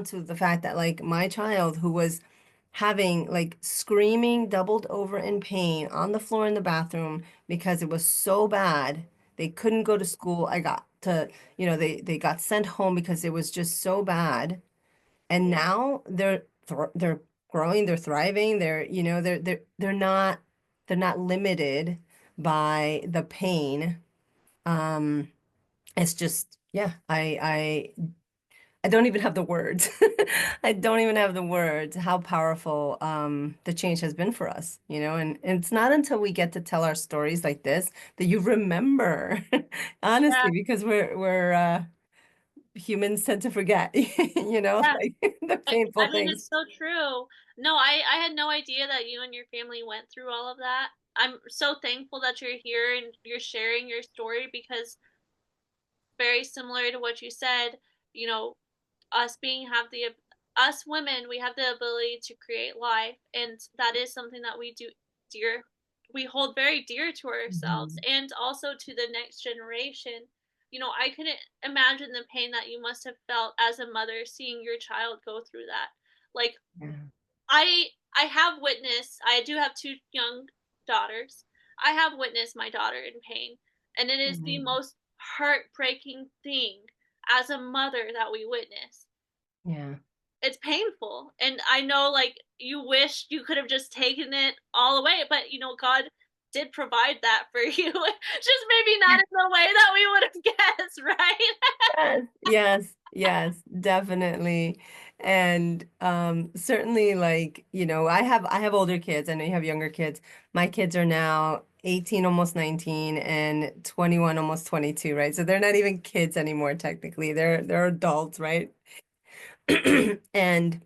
to the fact that like my child who was having like screaming, doubled over in pain on the floor in the bathroom because it was so bad. They couldn't go to school. I got to, they got sent home because it was just so bad. And Yeah. now they're growing, they're thriving, they're not limited by the pain. Um, it's just, yeah, I don't even have the words. I don't even have the words how powerful the change has been for us, and it's not until we get to tell our stories like this that you remember, Yeah. honestly, because we're humans tend to forget, Yeah. like the I painful mean, things. it's so true. No, I had no idea that you and your family went through all of that. I'm so thankful that you're here and you're sharing your story because very similar to what you said, you know, us being have the us women, we have the ability to create life, and that is something that we do dear we hold very dear to ourselves Mhm. and also to the next generation. I couldn't imagine the pain that you must have felt as a mother seeing your child go through that. Like Yeah. I have witnessed I do have 2 young daughters. I have witnessed my daughter in pain, and it is the Mhm. most heartbreaking thing as a mother that we witness. Yeah. It's painful, and I know, like, you wish you could have just taken it all away, but, God did provide that for you, just maybe not in the way that we would've guessed, right? Yes, yes, yes, definitely. And certainly like, I have older kids and I have younger kids. My kids are now 18, almost 19 and 21, almost 22, right? So they're not even kids anymore technically. They're adults, right? And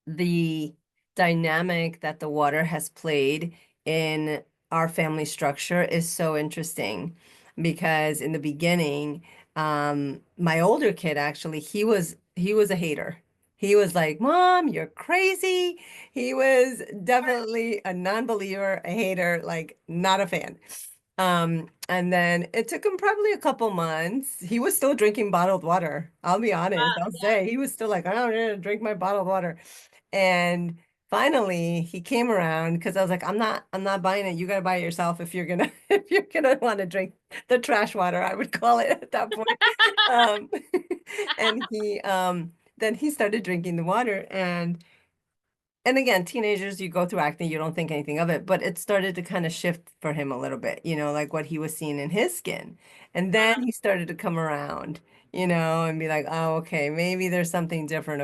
the dynamic that the water has played in our family structure is so interesting because in the beginning, my older kid actually, he was a hater. He was like, "Mom, you're crazy." He was definitely a non-believer, a hater, like not a fan. And then it took him probably a couple months. He was still drinking bottled water. I'll be honest. I'll Yeah. say he was still like, I'm gonna drink my bottled water. And finally he came around because I was like, I'm not buying it. You gotta buy it yourself if you're gonna if you're gonna want to drink the trash water, I would call it at that point. Um, and he then he started drinking the water and again, teenagers, you go through acne, you don't think anything of it, but it started to kind of shift for him a little bit, like what he was seeing in his skin. And then he started to come around, and be like, oh, okay, maybe there's something different